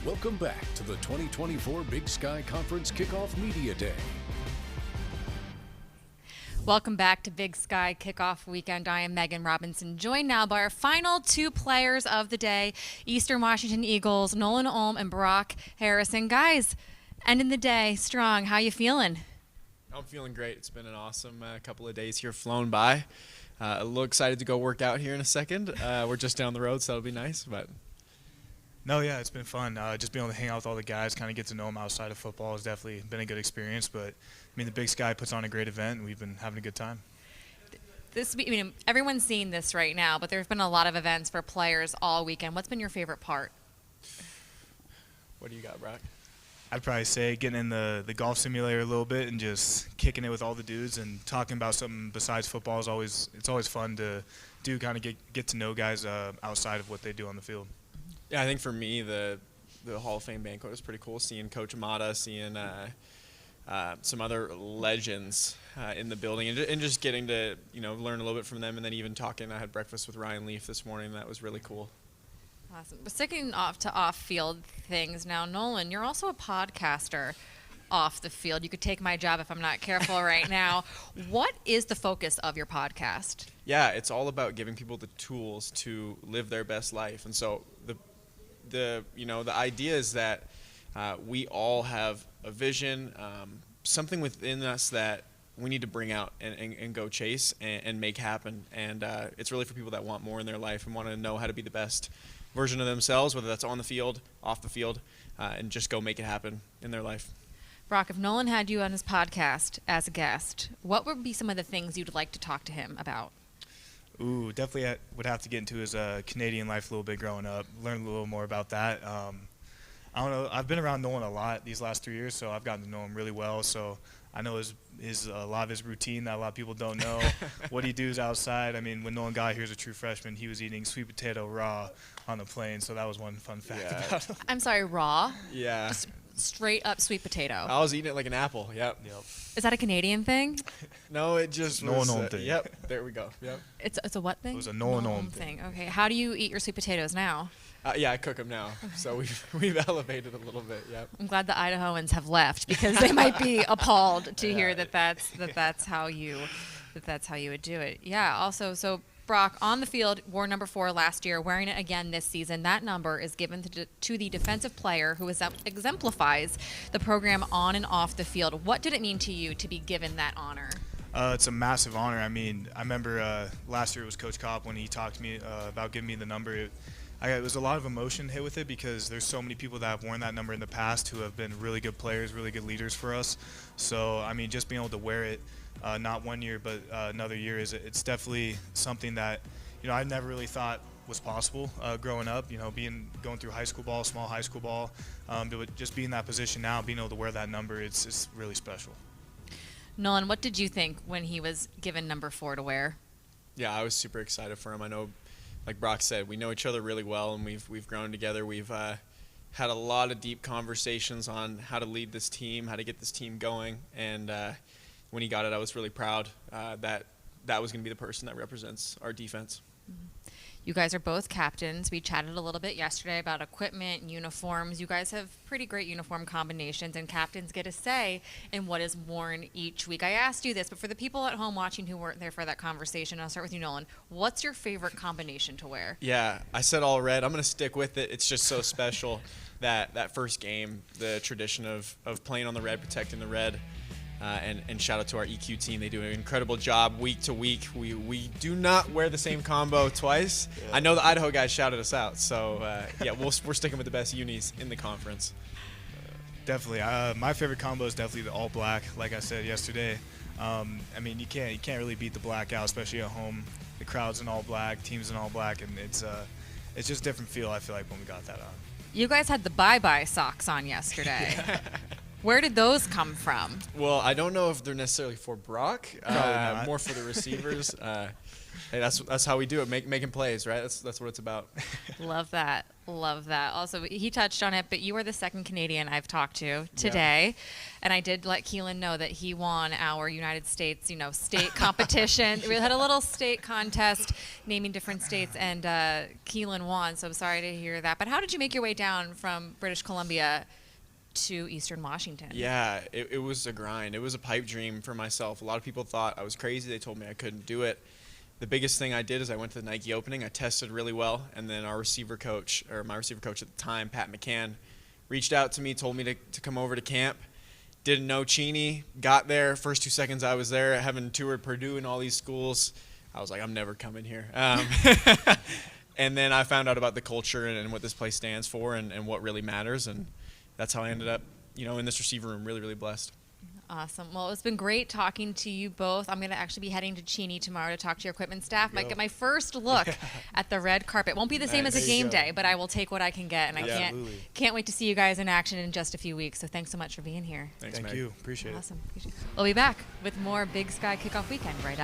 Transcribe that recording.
Welcome back to the 2024 Big Sky Conference Kickoff Media Day. Welcome back to Big Sky Kickoff Weekend. I am Megan Robinson, joined now by our final two players of the day, Eastern Washington Eagles, Nolan Ulm and Brock Harrison. Guys, ending the day strong. How you feeling? I'm feeling great. It's been an awesome couple of days here, flown by. A little excited to go work out here in a second. We're just down the road, so that'll be nice. But No, yeah, it's been fun. Just being able to hang out with all the guys, kind of get to know them outside of football has definitely been a good experience. But, I mean, the Big Sky puts on a great event, and we've been having a good time. Everyone's seeing this right now, but there's been a lot of events for players all weekend. What's been your favorite part? what do you got, Brock? I'd probably say getting in the golf simulator a little bit and just kicking it with all the dudes and talking about something besides football is always fun to do, kind of get to know guys outside of what they do on the field. Yeah, I think for me, the Hall of Fame banquet was pretty cool, seeing Coach Amata, seeing some other legends in the building, and just getting to learn a little bit from them, and then even talking. I had breakfast with Ryan Leaf this morning. That was really cool. Awesome. But sticking off to off-field things now, Nolan, you're also a podcaster off the field. You could take my job if I'm not careful right now. What is the focus of your podcast? Yeah, it's all about giving people the tools to live their best life, and so the idea is that we all have a vision, something within us that we need to bring out and go chase and make happen. And it's really for people that want more in their life and want to know how to be the best version of themselves, whether that's on the field, off the field, and just go make it happen in their life. Brock, if Nolan had you on his podcast as a guest, what would be some of the things you'd like to talk to him about? Ooh, definitely would have to get into his Canadian life a little bit growing up, learn a little more about that. I don't know. I've been around Nolan a lot these last 3 years, so I've gotten to know him really well. So I know his a lot of his routine that a lot of people don't know. What he does outside. I mean, when Nolan got here as a true freshman, he was eating sweet potato raw on the plane. So that was one fun fact about him. I'm sorry, raw? Yeah. Just straight up sweet potato. I was eating it like an apple. Yep. Is that a Canadian thing? No, it just Nolan was. Ulm thing. Yep. There we go. Yep. It's a what thing? It was a Nolan Ulm thing. Okay. How do you eat your sweet potatoes now? Yeah, I cook them now, so we've elevated a little bit. Yep. I'm glad the Idahoans have left because they might be appalled to hear that's how you would do it. Yeah. Also, so Brock on the field wore number 4 last year, wearing it again this season. That number is given to the defensive player who exemplifies the program on and off the field. What did it mean to you to be given that honor? It's a massive honor. I mean, I remember last year it was Coach Kopp when he talked to me about giving me the number. It was a lot of emotion hit with it because there's so many people that have worn that number in the past who have been really good players, really good leaders for us. So, I mean, just being able to wear it, not 1 year but another year, it's definitely something that, I never really thought was possible growing up, going through high school ball, small high school ball, but just being in that position now, being able to wear that number, it's really special. Nolan, what did you think when he was given number 4 to wear? Yeah, I was super excited for him. I know, like Brock said, we know each other really well, and we've grown together. We've had a lot of deep conversations on how to lead this team, how to get this team going. And when he got it, I was really proud that was going to be the person that represents our defense. Mm-hmm. You guys are both captains. We chatted a little bit yesterday about equipment and uniforms. You guys have pretty great uniform combinations, and captains get a say in what is worn each week. I asked you this, but for the people at home watching who weren't there for that conversation, I'll start with you, Nolan. What's your favorite combination to wear? Yeah, I said all red. I'm going to stick with it. It's just so special that first game, the tradition of playing on the red, protecting the red. And shout out to our EQ team. They do an incredible job week to week. We do not wear the same combo twice. Yeah. I know the Idaho guys shouted us out. So, we're sticking with the best unis in the conference. Definitely. My favorite combo is definitely the all black, like I said yesterday. I mean, you can't really beat the black out, especially at home. The crowd's in all black, team's in all black, and it's just a different feel, I feel like, when we got that on. You guys had the bye-bye socks on yesterday. Where did those come from? Well, I don't know if they're necessarily for Brock, more for the receivers. Hey, that's how we do it. Making plays, right? That's what it's about. Love that. Love that. Also, he touched on it, but you are the second Canadian I've talked to today. Yeah. And I did let Keelan know that he won our United States, state competition. We had a little state contest naming different states, and Keelan won. So I'm sorry to hear that. But how did you make your way down from British Columbia to Eastern Washington? Yeah, it was a grind. It was a pipe dream for myself. A lot of people thought I was crazy. They told me I couldn't do it. The biggest thing I did is I went to the Nike opening. I tested really well, and then my receiver coach at the time, Pat McCann, reached out to me, told me to come over to camp. Didn't know Cheney. Got there. First 2 seconds I was there, having toured Purdue and all these schools. I was like, I'm never coming here. And then I found out about the culture and what this place stands for and what really matters, and that's how I ended up, in this receiver room. Really, really blessed. Awesome. Well, it's been great talking to you both. I'm going to actually be heading to Cheney tomorrow to talk to your equipment staff. Might get my first look at the red carpet. Won't be the same as a game day, but I will take what I can get, and I can't wait to see you guys in action in just a few weeks. So thanks so much for being here. Thanks, Thank Meg. you. Appreciate it. Awesome. We'll be back with more Big Sky Kickoff Weekend right after.